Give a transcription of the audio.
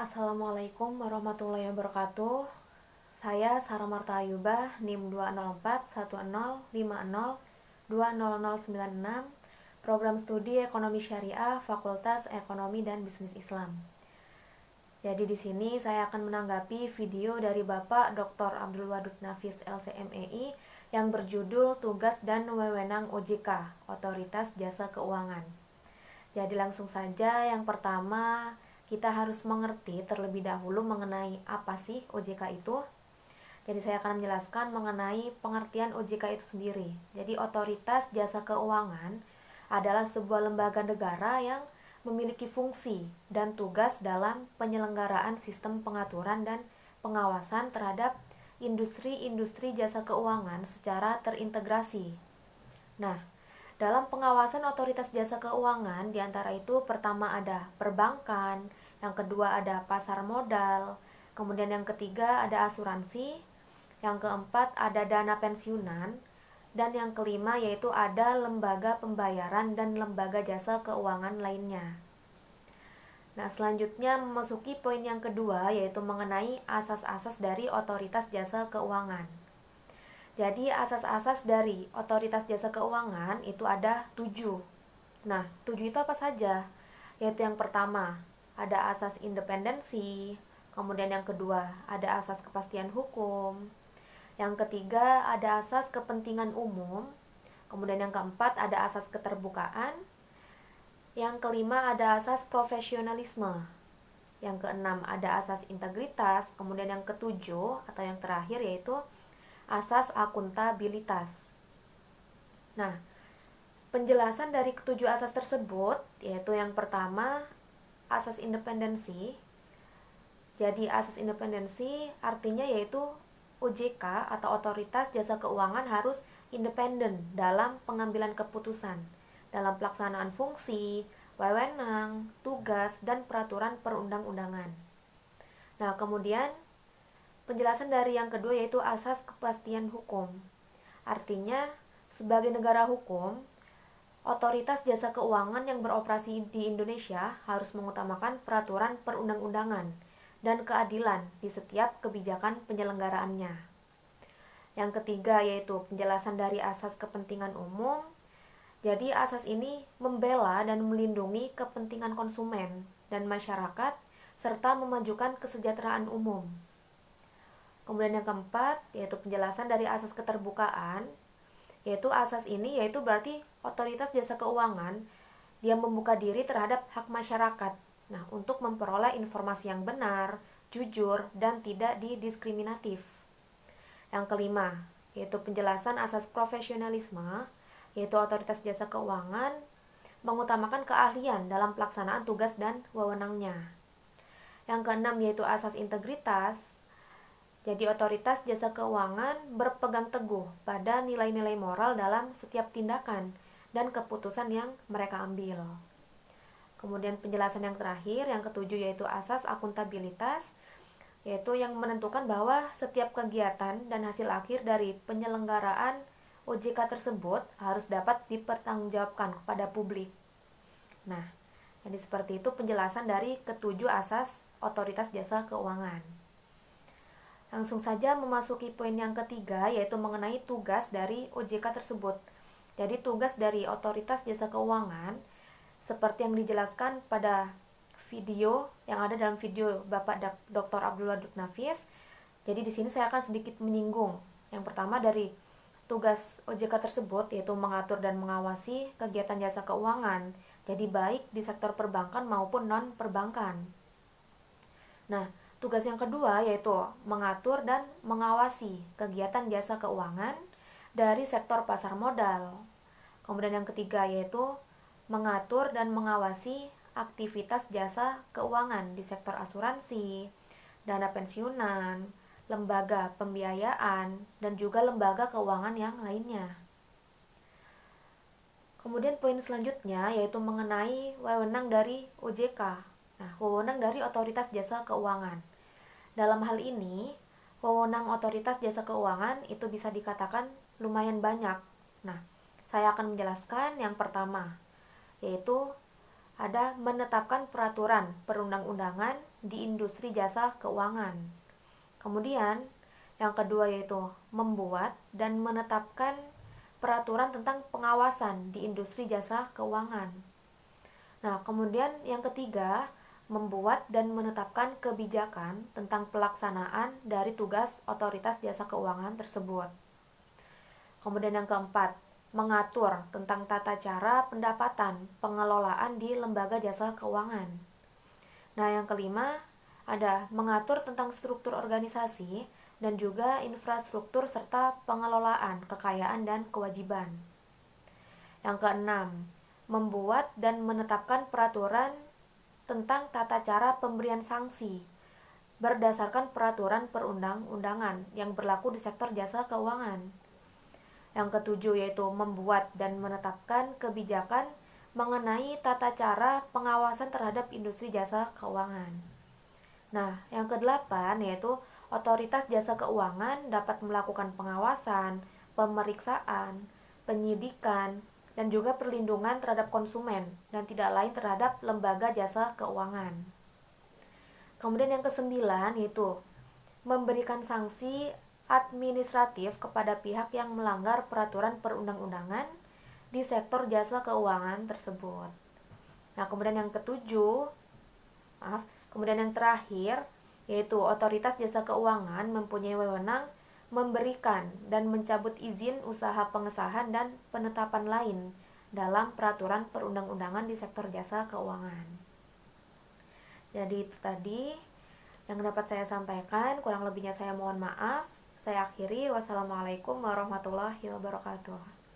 Assalamualaikum warahmatullahi wabarakatuh. Saya Sarah Marta Ayuba, NIM 2041050200096, Program Studi Ekonomi Syariah, Fakultas Ekonomi dan Bisnis Islam. Jadi di sini saya akan menanggapi video dari Bapak Dr. Abdul Wadud Nafis LCMEI yang berjudul Tugas dan Wewenang OJK, Otoritas Jasa Keuangan. Jadi langsung saja, yang pertama kita harus mengerti terlebih dahulu mengenai apa sih OJK itu. Jadi saya akan menjelaskan mengenai pengertian OJK itu sendiri. Jadi Otoritas Jasa Keuangan adalah sebuah lembaga negara yang memiliki fungsi dan tugas dalam penyelenggaraan sistem pengaturan dan pengawasan terhadap industri-industri jasa keuangan secara terintegrasi. Nah, dalam pengawasan otoritas jasa keuangan, diantara itu pertama ada perbankan, yang kedua ada pasar modal, kemudian yang ketiga ada asuransi, yang keempat ada dana pensiunan, dan yang kelima yaitu ada lembaga pembayaran dan lembaga jasa keuangan lainnya. Nah, selanjutnya memasuki poin yang kedua yaitu mengenai asas-asas dari otoritas jasa keuangan. Jadi asas-asas dari otoritas jasa keuangan itu ada 7. Nah, 7 itu apa saja? Yaitu yang pertama, ada asas independensi. Kemudian yang kedua, ada asas kepastian hukum. Yang ketiga, ada asas kepentingan umum. Kemudian yang keempat, ada asas keterbukaan. Yang kelima, ada asas profesionalisme. Yang keenam, ada asas integritas. Kemudian yang ketujuh atau yang terakhir yaitu asas akuntabilitas. Nah, penjelasan dari ketujuh asas tersebut yaitu yang pertama, asas independensi. Jadi asas independensi artinya yaitu OJK atau Otoritas Jasa Keuangan harus independen dalam pengambilan keputusan, dalam pelaksanaan fungsi, wewenang, tugas, dan peraturan perundang-undangan. Nah, kemudian penjelasan dari yang kedua yaitu asas kepastian hukum. Artinya, sebagai negara hukum, otoritas jasa keuangan yang beroperasi di Indonesia harus mengutamakan peraturan perundang-undangan dan keadilan di setiap kebijakan penyelenggaraannya. Yang ketiga yaitu penjelasan dari asas kepentingan umum. Jadi asas ini membela dan melindungi kepentingan konsumen dan masyarakat serta memajukan kesejahteraan umum. Kemudian yang keempat yaitu penjelasan dari asas keterbukaan, yaitu asas ini yaitu berarti otoritas jasa keuangan dia membuka diri terhadap hak masyarakat. Nah, untuk memperoleh informasi yang benar, jujur, dan tidak didiskriminatif. Yang kelima yaitu penjelasan asas profesionalisme, yaitu otoritas jasa keuangan mengutamakan keahlian dalam pelaksanaan tugas dan wewenangnya. Yang keenam yaitu asas integritas. Jadi otoritas jasa keuangan berpegang teguh pada nilai-nilai moral dalam setiap tindakan dan keputusan yang mereka ambil. Kemudian penjelasan yang terakhir, yang ketujuh yaitu asas akuntabilitas, yaitu yang menentukan bahwa setiap kegiatan dan hasil akhir dari penyelenggaraan OJK tersebut harus dapat dipertanggungjawabkan kepada publik. Nah, jadi seperti itu penjelasan dari ketujuh asas otoritas jasa keuangan. Langsung saja memasuki poin yang ketiga yaitu mengenai tugas dari OJK tersebut. Jadi tugas dari otoritas jasa keuangan seperti yang dijelaskan pada video yang ada dalam video Bapak Dr. Abdul Wadud Nafis. Jadi di sini saya akan sedikit menyinggung. Yang pertama dari tugas OJK tersebut yaitu mengatur dan mengawasi kegiatan jasa keuangan. Jadi baik di sektor perbankan maupun non-perbankan. Nah, tugas yang kedua yaitu mengatur dan mengawasi kegiatan jasa keuangan dari sektor pasar modal. Kemudian yang ketiga yaitu mengatur dan mengawasi aktivitas jasa keuangan di sektor asuransi, dana pensiunan, lembaga pembiayaan, dan juga lembaga keuangan yang lainnya. Kemudian poin selanjutnya yaitu mengenai wewenang dari OJK. Nah, wewenang dari otoritas jasa keuangan. Dalam hal ini, wewenang otoritas jasa keuangan itu bisa dikatakan lumayan banyak. Nah, saya akan menjelaskan yang pertama, yaitu ada menetapkan peraturan perundang-undangan di industri jasa keuangan. Kemudian yang kedua yaitu membuat dan menetapkan peraturan tentang pengawasan di industri jasa keuangan. Nah, kemudian yang ketiga, membuat dan menetapkan kebijakan tentang pelaksanaan dari tugas otoritas jasa keuangan tersebut. Kemudian yang keempat, mengatur tentang tata cara pendapatan pengelolaan di lembaga jasa keuangan. Nah, yang kelima, ada mengatur tentang struktur organisasi dan juga infrastruktur serta pengelolaan kekayaan dan kewajiban. Yang keenam, membuat dan menetapkan peraturan tentang tata cara pemberian sanksi berdasarkan peraturan perundang-undangan yang berlaku di sektor jasa keuangan. Yang ketujuh yaitu membuat dan menetapkan kebijakan mengenai tata cara pengawasan terhadap industri jasa keuangan. Nah, yang kedelapan yaitu otoritas jasa keuangan dapat melakukan pengawasan, pemeriksaan, penyidikan, dan juga perlindungan terhadap konsumen dan tidak lain terhadap lembaga jasa keuangan. Kemudian yang kesembilan yaitu memberikan sanksi administratif kepada pihak yang melanggar peraturan perundang-undangan di sektor jasa keuangan tersebut. Nah, kemudian yang kemudian yang terakhir yaitu otoritas jasa keuangan mempunyai wewenang memberikan dan mencabut izin usaha pengesahan dan penetapan lain dalam peraturan perundang-undangan di sektor jasa keuangan. Jadi itu tadi yang dapat saya sampaikan, kurang lebihnya saya mohon maaf. Saya akhiri, wassalamualaikum warahmatullahi wabarakatuh.